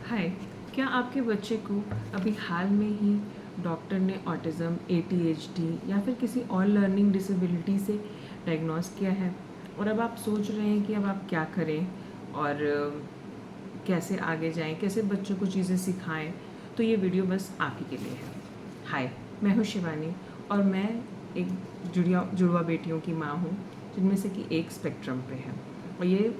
हाय, क्या आपके बच्चे को अभी हाल में ही डॉक्टर ने ऑटिज़म, एडीएचडी या फिर किसी और लर्निंग डिसेबिलिटी से डायग्नोस किया है और अब आप सोच रहे हैं कि अब आप क्या करें और कैसे आगे जाएं, कैसे बच्चों को चीज़ें सिखाएं? तो ये वीडियो बस आप ही के लिए है। हाय, मैं हूँ शिवानी और मैं एक जुड़वा बेटियों की माँ हूँ, जिनमें से कि एक स्पेक्ट्रम पे है। और ये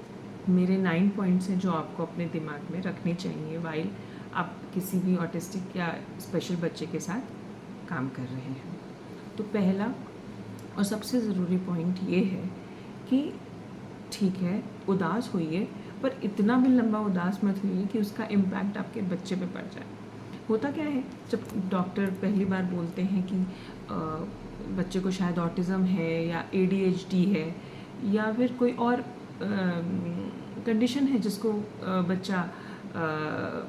मेरे 9 पॉइंट्स हैं जो आपको अपने दिमाग में रखने चाहिए वाइल आप किसी भी ऑटिस्टिक या स्पेशल बच्चे के साथ काम कर रहे हैं। तो पहला और सबसे ज़रूरी पॉइंट ये है कि ठीक है, उदास होइए, पर इतना भी लंबा उदास मत होइए कि उसका इम्पैक्ट आपके बच्चे पे पड़ जाए। होता क्या है, जब डॉक्टर पहली बार बोलते हैं कि बच्चे को शायद ऑटिज़म है या एडीएचडी है या फिर कोई और कंडीशन है जिसको बच्चा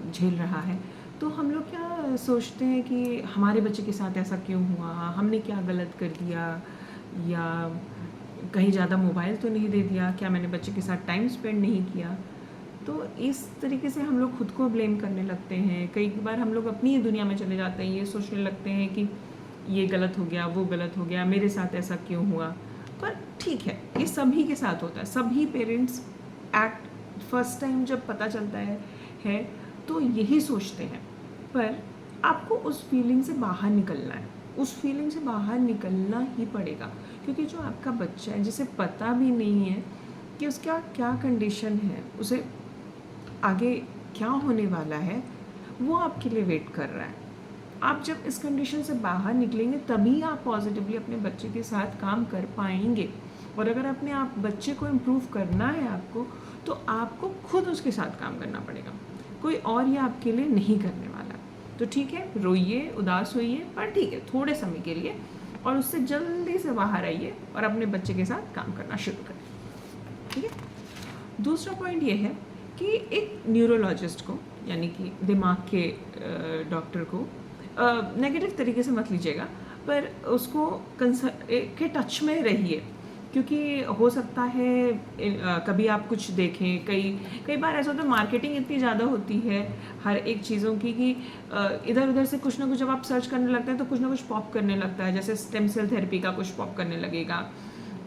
झेल रहा है, तो हम लोग क्या सोचते हैं कि हमारे बच्चे के साथ ऐसा क्यों हुआ, हमने क्या गलत कर दिया, या कहीं ज़्यादा मोबाइल तो नहीं दे दिया, क्या मैंने बच्चे के साथ टाइम स्पेंड नहीं किया। तो इस तरीके से हम लोग खुद को ब्लेम करने लगते हैं। कई बार हम लोग अपनी ही दुनिया में चले जाते हैं, ये सोचने लगते हैं कि ये गलत हो गया, वो गलत हो गया, मेरे साथ ऐसा क्यों हुआ। पर ठीक है, ये सभी के साथ होता है। सभी पेरेंट्स एट फर्स्ट टाइम जब पता चलता है तो यही सोचते हैं। पर आपको उस फीलिंग से बाहर निकलना है, उस फीलिंग से बाहर निकलना ही पड़ेगा, क्योंकि जो आपका बच्चा है जिसे पता भी नहीं है कि उसका क्या कंडीशन है, उसे आगे क्या होने वाला है, वो आपके लिए वेट कर रहा है। आप जब इस कंडीशन से बाहर निकलेंगे तभी आप पॉजिटिवली अपने बच्चे के साथ काम कर पाएंगे। और अगर अपने आप बच्चे को इम्प्रूव करना है आपको, तो आपको खुद उसके साथ काम करना पड़ेगा, कोई और ये आपके लिए नहीं करने वाला। तो ठीक है, रोइए, उदास होइए, पर ठीक है थोड़े समय के लिए, और उससे जल्दी से बाहर आइए और अपने बच्चे के साथ काम करना शुरू करें। ठीक है। दूसरा पॉइंट ये है कि एक न्यूरोलॉजिस्ट को, यानी कि दिमाग के डॉक्टर को, नेगेटिव तरीके से मत लीजिएगा, पर उसको के टच में रहिए, क्योंकि हो सकता है कभी आप कुछ देखें। कई बार ऐसा होता है, मार्केटिंग इतनी ज़्यादा होती है हर एक चीज़ों की कि इधर उधर से कुछ ना कुछ जब आप सर्च करने लगते हैं तो कुछ ना कुछ पॉप करने लगता है। जैसे स्टेम सेल थेरेपी का कुछ पॉप करने लगेगा,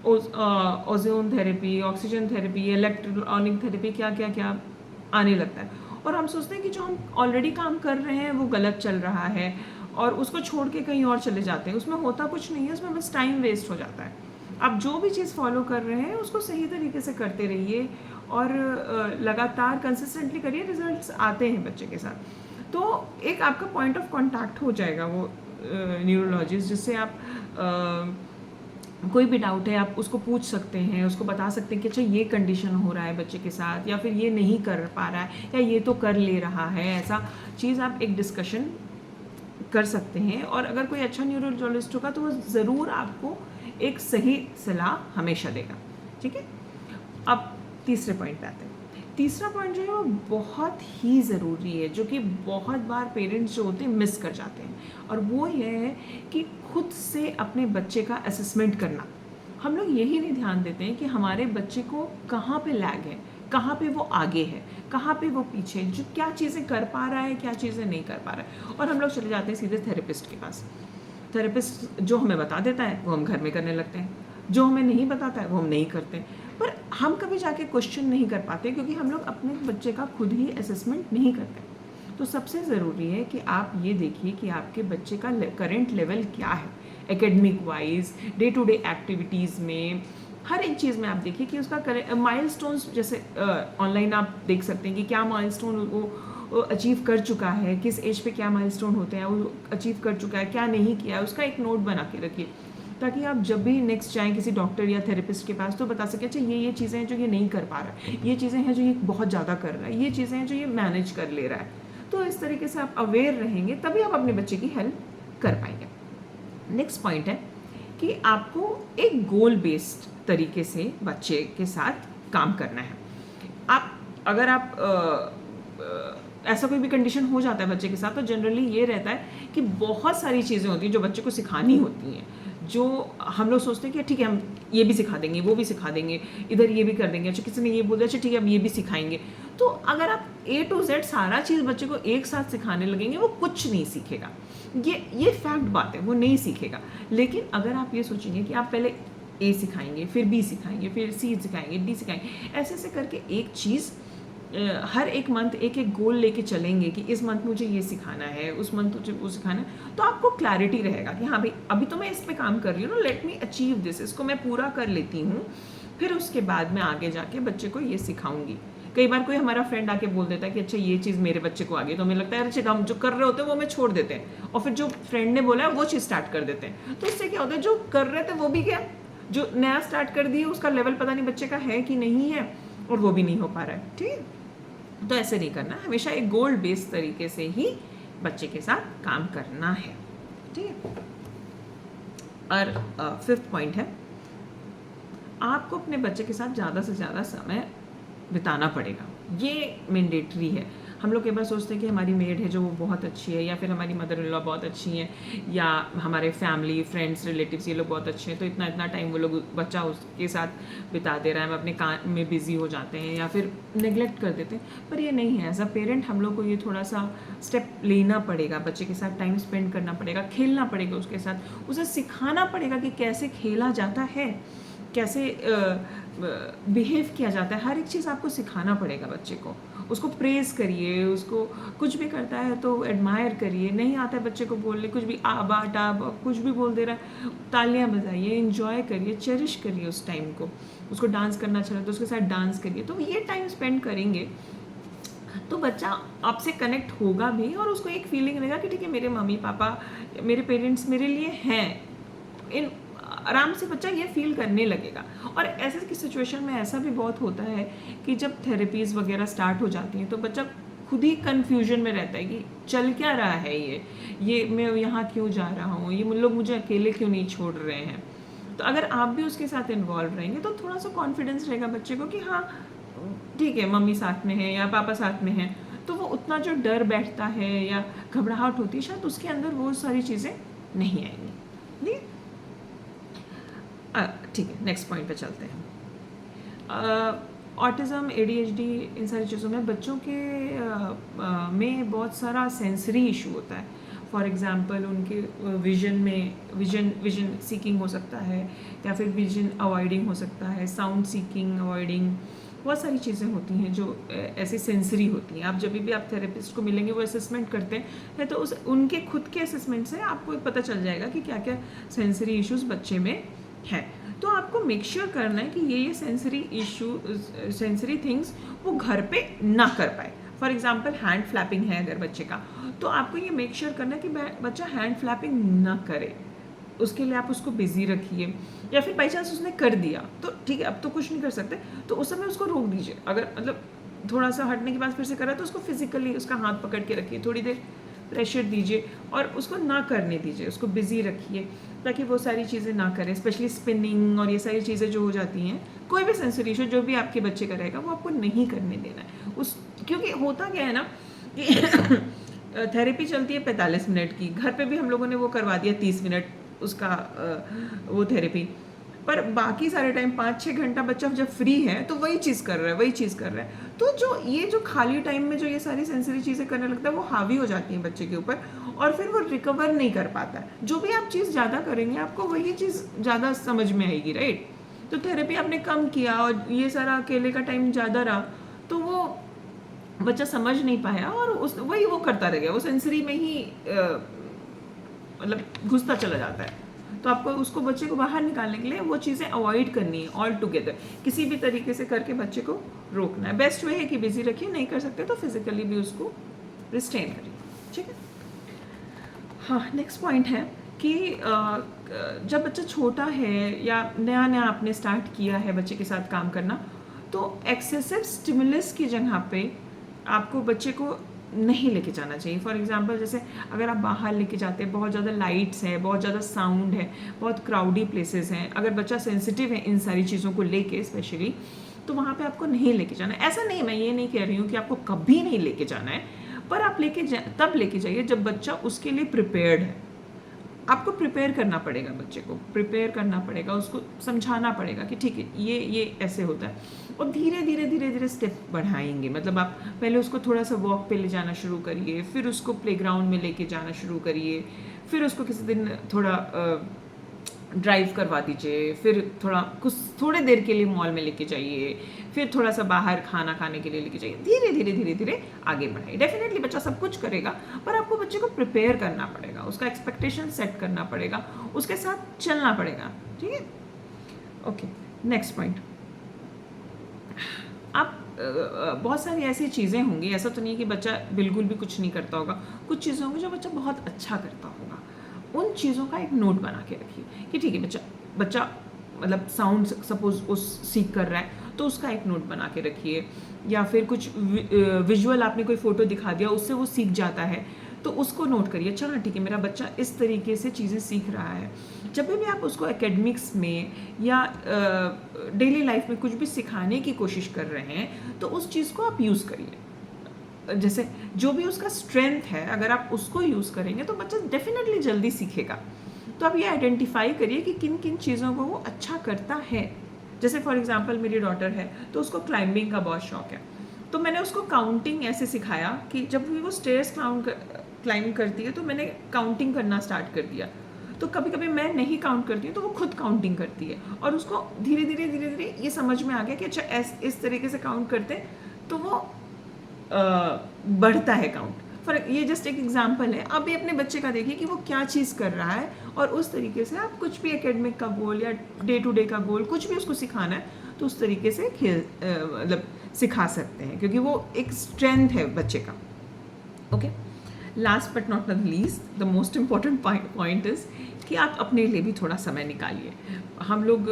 ozone therapy, oxygen therapy, electronic therapy, क्या क्या क्या आने लगता है। और हम सोचते हैं कि जो हम ऑलरेडी काम कर रहे हैं वो गलत चल रहा है और उसको छोड़ के कहीं और चले जाते हैं। उसमें होता कुछ नहीं है, उसमें बस टाइम वेस्ट हो जाता है। आप जो भी चीज़ फॉलो कर रहे हैं उसको सही तरीके से करते रहिए और लगातार कंसिस्टेंटली करिए, रिजल्ट्स आते हैं बच्चे के साथ। तो एक आपका पॉइंट ऑफ कॉन्टैक्ट हो जाएगा वो न्यूरोलॉजिस्ट, जिससे आप कोई भी डाउट है आप उसको पूछ सकते हैं, उसको बता सकते हैं कि अच्छा ये कंडीशन हो रहा है बच्चे के साथ, या फिर ये नहीं कर पा रहा है, या ये तो कर ले रहा है। ऐसा चीज़ आप एक डिस्कशन कर सकते हैं। और अगर कोई अच्छा न्यूरोलॉजिस्ट होगा तो वो ज़रूर आपको एक सही सलाह हमेशा देगा। ठीक है। अब तीसरे पॉइंट पे आते हैं। तीसरा पॉइंट जो है वो बहुत ही ज़रूरी है, जो कि बहुत बार पेरेंट्स जो होते हैं मिस कर जाते हैं, और वो ये है कि खुद से अपने बच्चे का असेसमेंट करना। हम लोग यही नहीं ध्यान देते हैं कि हमारे बच्चे को कहाँ पे लैग है, कहाँ पे वो आगे है, कहाँ पे वो पीछे है, जो क्या चीज़ें कर पा रहा है, क्या चीज़ें नहीं कर पा रहा है। और हम लोग चले जाते हैं सीधे थेरेपिस्ट के पास। थेरेपिस्ट जो हमें बता देता है वो हम घर में करने लगते हैं, जो हमें नहीं बताता है वो हम नहीं करते। पर हम कभी जाके क्वेश्चन नहीं कर पाते, क्योंकि हम लोग अपने बच्चे का खुद ही असेसमेंट नहीं करते। तो सबसे ज़रूरी है कि आप ये देखिए कि आपके बच्चे का करेंट लेवल क्या है, academic wise, day to day activities में, हर एक चीज़ में आप देखिए कि उसका माइलस्टोन्स, जैसे ऑनलाइन आप देख सकते हैं कि क्या माइलस्टोन वो अचीव कर चुका है, किस एज पे क्या माइलस्टोन होते हैं वो अचीव कर चुका है, क्या नहीं किया है, उसका एक नोट बना के रखिए, ताकि आप जब भी नेक्स्ट जाएँ किसी डॉक्टर या थेरेपिस्ट के पास तो बता सकें अच्छा ये चीज़ें हैं जो ये नहीं कर पा रहा है, ये चीज़ें हैं जो ये बहुत ज़्यादा कर रहा है, ये चीज़ें हैं जो ये मैनेज कर ले रहा है। तो इस तरीके से आप अवेयर रहेंगे तभी आप अपने बच्चे की हेल्प कर पाएंगे। नेक्स्ट पॉइंट है कि आपको एक गोल बेस्ड तरीके से बच्चे के साथ काम करना है। अगर ऐसा कोई भी कंडीशन हो जाता है बच्चे के साथ, तो जनरली ये रहता है कि बहुत सारी चीज़ें होती हैं जो बच्चे को सिखानी होती हैं, जो हम लोग सोचते हैं कि ठीक है हम ये भी सिखा देंगे, वो भी सिखा देंगे, इधर ये भी कर देंगे, अच्छा किसी ने ये बोल दिया अच्छा ठीक है हम ये भी सिखाएंगे। तो अगर आप A to Z सारा चीज़ बच्चे को एक साथ सिखाने लगेंगे, वो कुछ नहीं सीखेगा। ये फैक्ट बात है, वो नहीं सीखेगा। लेकिन अगर आप ये सोचेंगे कि आप पहले A सिखाएंगे, फिर B सिखाएंगे, फिर C सिखाएंगे, D सिखाएंगे, ऐसे ऐसे करके एक चीज़ हर एक मंथ एक एक गोल लेके चलेंगे कि इस मंथ मुझे ये सिखाना है, उस मंथ मुझे वो सिखाना है, तो आपको क्लैरिटी रहेगा कि हाँ भाई अभी तो मैं इस पे काम कर रही हूँ ना, लेट मी अचीव दिस, इसको मैं पूरा कर लेती हूँ, फिर उसके बाद मैं आगे जाके बच्चे को ये सिखाऊंगी। कई बार कोई हमारा फ्रेंड आके बोल देता है कि अच्छा ये चीज़ मेरे बच्चे को आ गई, तो हमें लगता है अच्छा हम जो कर रहे होते हैं वो हमें छोड़ देते हैं, और फिर जो फ्रेंड ने बोला है वो चीज़ स्टार्ट कर देते हैं। तो इससे क्या होता है, जो कर रहे थे वो भी क्या, जो नया स्टार्ट कर दिए उसका लेवल पता नहीं बच्चे का है कि नहीं है, और वो भी नहीं हो पा रहा है। ठीक है, तो ऐसे नहीं करना, हमेशा एक गोल बेस्ड तरीके से ही बच्चे के साथ काम करना है। ठीक है, और 5th पॉइंट है, आपको अपने बच्चे के साथ ज़्यादा से ज़्यादा समय बिताना पड़ेगा। ये मैंडेटरी है। हम लोग कई बार सोचते हैं कि हमारी मेड है जो वो बहुत अच्छी है, या फिर हमारी मदर इन लॉ बहुत अच्छी है, या हमारे फैमिली फ्रेंड्स रिलेटिव्स ये लोग बहुत अच्छे हैं, तो इतना इतना टाइम वो लोग बच्चा उसके साथ बिता दे रहा है, हम अपने काम में बिज़ी हो जाते हैं या फिर नेग्लेक्ट कर देते हैं। पर ये नहीं है। एज अ पेरेंट हम लोग को ये थोड़ा सा स्टेप लेना पड़ेगा, बच्चे के साथ टाइम स्पेंड करना पड़ेगा, खेलना पड़ेगा उसके साथ, उसे सिखाना पड़ेगा कि कैसे खेला जाता है, कैसे बिहेव किया जाता है। हर एक चीज़ आपको सिखाना पड़ेगा बच्चे को। उसको प्रेज़ करिए, उसको कुछ भी करता है तो एडमायर करिए, नहीं आता है बच्चे को बोलने, कुछ भी आबा टाबा कुछ भी बोल दे रहा है, तालियां बजाइए, एंजॉय करिए, चेरिश करिए उस टाइम को। उसको डांस करना अच्छा लगता है तो उसके साथ डांस करिए। तो ये टाइम स्पेंड करेंगे तो बच्चा आपसे कनेक्ट होगा भी, और उसको एक फीलिंग रहेगा कि ठीक है मेरे मम्मी पापा, मेरे पेरेंट्स मेरे लिए हैं। इन आराम से बच्चा ये फील करने लगेगा। और ऐसे की सिचुएशन में ऐसा भी बहुत होता है कि जब थेरेपीज़ वगैरह स्टार्ट हो जाती हैं तो बच्चा खुद ही कन्फ्यूजन में रहता है कि चल क्या रहा है, ये मैं यहाँ क्यों जा रहा हूँ, ये लोग मुझे अकेले क्यों नहीं छोड़ रहे हैं। तो अगर आप भी उसके साथ इन्वॉल्व रहेंगे तो थोड़ा सा कॉन्फिडेंस रहेगा बच्चे को कि हाँ ठीक है मम्मी साथ में है या पापा साथ में हैं, तो वो उतना जो डर बैठता है या घबराहट होती है शायद उसके अंदर वो सारी चीज़ें नहीं आएंगी। नहीं, ठीक है, नेक्स्ट पॉइंट पे चलते हैं। ऑटिज़म, ADHD, इन सारी चीज़ों में बच्चों के में बहुत सारा सेंसरी इशू होता है। फॉर एग्ज़ाम्पल उनके विजन सीकिंग हो सकता है, या फिर विजन अवॉइडिंग हो सकता है, साउंड सीकिंग अवॉइडिंग, बहुत सारी चीज़ें होती हैं जो ऐसी सेंसरी होती हैं। आप जब भी आप थेरेपिस्ट को मिलेंगे वो असेसमेंट करते हैं तो उनके खुद के असेसमेंट से आपको पता चल जाएगा कि क्या क्या सेंसरी इश्यूज़ बच्चे में है। तो आपको मेक श्योर करना है कि ये सेंसरी थिंग्स वो घर पे ना कर पाए। फॉर एग्जाम्पल हैंड फ्लैपिंग है अगर बच्चे का, तो आपको ये मेक श्योर करना है कि बच्चा हैंड फ्लैपिंग ना करे। उसके लिए आप उसको बिजी रखिए, या फिर बाई चांस उसने कर दिया तो ठीक है अब तो कुछ नहीं कर सकते, तो उस समय उसको रोक दीजिए। अगर मतलब थोड़ा सा हटने के बाद फिर से करा तो उसको फिजिकली उसका हाथ पकड़ के रखिए, थोड़ी देर प्रेशर दीजिए और उसको ना करने दीजिए, उसको बिजी रखिए ताकि वो सारी चीज़ें ना करें, स्पेशली स्पिनिंग और ये सारी चीज़ें जो हो जाती हैं। कोई भी सेंसरी इशू जो भी आपके बच्चे का रहेगा वो आपको नहीं करने देना है क्योंकि होता क्या है ना कि थेरेपी चलती है 45 मिनट की, घर पे भी हम लोगों ने वो करवा दिया 30 मिनट उसका वो थेरेपी, पर बाकी सारे टाइम 5-6 घंटा बच्चा जब फ्री है तो वही चीज़ कर रहा है। तो जो खाली टाइम में जो ये सारी सेंसरी चीज़ें करने लगता है वो हावी हो जाती हैं बच्चे के ऊपर, और फिर वो रिकवर नहीं कर पाता है। जो भी आप चीज़ ज़्यादा करेंगे आपको वही चीज़ ज़्यादा समझ में आएगी, राइट। तो थेरेपी आपने कम किया और ये सारा अकेले का टाइम ज़्यादा रहा तो वो बच्चा समझ नहीं पाया और वही वो करता रह गया, वो सेंसरी में ही मतलब घुसता चला जाता है। तो आपको उसको बच्चे को बाहर निकालने के लिए वो चीज़ें अवॉइड करनी है ऑल टुगेदर, किसी भी तरीके से करके बच्चे को रोकना है। बेस्ट वे है कि बिजी रखिए, नहीं कर सकते तो फिजिकली भी उसको रिस्ट्रेन करिए, ठीक है। हाँ, नेक्स्ट पॉइंट है कि जब बच्चा छोटा है या नया नया आपने स्टार्ट किया है बच्चे के साथ काम करना, तो एक्सेसिव स्टिमुलस की जगह पे आपको बच्चे को नहीं लेके जाना चाहिए। फॉर एग्जांपल जैसे अगर आप बाहर लेके जाते हैं, बहुत ज़्यादा लाइट्स है, बहुत ज़्यादा साउंड है, बहुत क्राउडी प्लेसेस हैं, अगर बच्चा सेंसिटिव है इन सारी चीज़ों को लेके स्पेशली, तो वहाँ पे आपको नहीं लेके जाना है। ऐसा नहीं, मैं ये नहीं कह रही हूँ कि आपको कभी नहीं लेके जाना है, पर आप तब लेके जाइए जब बच्चा उसके लिए प्रिपेयर्ड है। आपको प्रिपेयर करना पड़ेगा, बच्चे को प्रिपेयर करना पड़ेगा, उसको समझाना पड़ेगा कि ठीक है ये ऐसे होता है, और धीरे धीरे धीरे धीरे स्टेप बढ़ाएंगे। मतलब आप पहले उसको थोड़ा सा वॉक पे ले जाना शुरू करिए, फिर उसको प्लेग्राउंड में लेके जाना शुरू करिए, फिर उसको किसी दिन थोड़ा ड्राइव करवा दीजिए, फिर थोड़े देर के लिए मॉल में लेके जाइए, फिर थोड़ा सा बाहर खाना खाने के लिए लेके जाइए, धीरे धीरे धीरे धीरे आगे बढ़ाइए। डेफिनेटली बच्चा सब कुछ करेगा, पर आपको बच्चे को प्रिपेयर करना पड़ेगा, उसका एक्सपेक्टेशन सेट करना पड़ेगा, उसके साथ चलना पड़ेगा, ठीक है। Okay, next point. आप बहुत सारी ऐसी चीज़ें होंगी, ऐसा तो नहीं कि बच्चा बिल्कुल भी कुछ नहीं करता होगा, कुछ चीज़ें होंगी जो बच्चा बहुत अच्छा करता होगा, उन चीज़ों का एक नोट बना के रखिए कि ठीक है बच्चा मतलब साउंड सपोज उस सीख कर रहा है तो उसका एक नोट बना के रखिए, या फिर कुछ विजुअल आपने कोई फ़ोटो दिखा दिया उससे वो सीख जाता है तो उसको नोट करिए। अच्छा हाँ ठीक है, मेरा बच्चा इस तरीके से चीज़ें सीख रहा है। जब भी आप उसको एकेडमिक्स में या डेली लाइफ में कुछ भी सिखाने की कोशिश कर रहे हैं तो उस चीज़ को आप यूज़ करिए। जैसे जो भी उसका स्ट्रेंथ है अगर आप उसको यूज़ करेंगे तो बच्चा डेफिनेटली जल्दी सीखेगा। तो आप ये आइडेंटिफाई करिए कि किन किन चीज़ों को वो अच्छा करता है। जैसे फॉर एग्जांपल मेरी डॉटर है तो उसको क्लाइंबिंग का बहुत शौक है, तो मैंने उसको काउंटिंग ऐसे सिखाया कि जब भी वो स्टेयर्स क्लाइंब करती है तो मैंने काउंटिंग करना स्टार्ट कर दिया। तो कभी कभी मैं नहीं काउंट करती हूँ तो वो खुद काउंटिंग करती है, और उसको धीरे धीरे ये समझ में आ गया कि अच्छा इस तरीके से काउंट करते तो वो बढ़ता है काउंट। फॉर ये जस्ट एक एग्जांपल है। आप भी अपने बच्चे का देखिए कि वो क्या चीज़ कर रहा है, और उस तरीके से आप कुछ भी एकेडमिक का गोल या डे टू डे का गोल कुछ भी उसको सिखाना है तो उस तरीके से मतलब सिखा सकते हैं, क्योंकि वो एक स्ट्रेंथ है बच्चे का। Okay, last but not the least, the most important point is कि आप अपने लिए भी थोड़ा समय निकालिए। हम लोग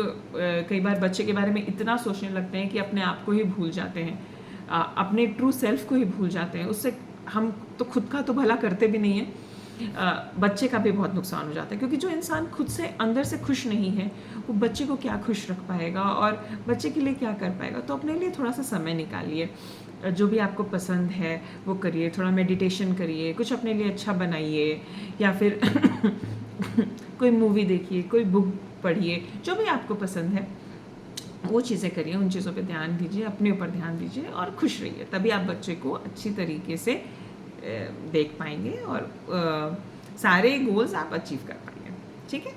कई बार बच्चे के बारे में इतना सोचने लगते हैं कि अपने आप को ही भूल जाते हैं, अपने ट्रू सेल्फ को ही भूल जाते हैं। उससे हम तो खुद का तो भला करते भी नहीं हैं, बच्चे का भी बहुत नुकसान हो जाता है, क्योंकि जो इंसान खुद से अंदर से खुश नहीं है वो बच्चे को क्या खुश रख पाएगा और बच्चे के लिए क्या कर पाएगा। तो अपने लिए थोड़ा सा समय निकालिए, जो भी आपको पसंद है वो करिए, थोड़ा मेडिटेशन करिए, कुछ अपने लिए अच्छा बनाइए, या फिर कोई मूवी देखिए, कोई बुक पढ़िए, जो भी आपको पसंद है वो चीज़ें करिए, उन चीज़ों पे ध्यान दीजिए, अपने ऊपर ध्यान दीजिए और खुश रहिए। तभी आप बच्चे को अच्छी तरीके से देख पाएंगे और सारे गोल्स आप अचीव कर पाएंगे। ठीक है,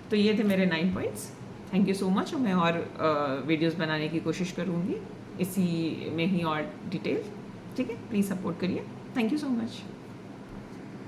तो ये थे मेरे 9 points. Thank you so much. मैं और वीडियोस बनाने की कोशिश करूँगी इसी में ही और डिटेल। ठीक है, प्लीज़ सपोर्ट करिए। Thank you so much.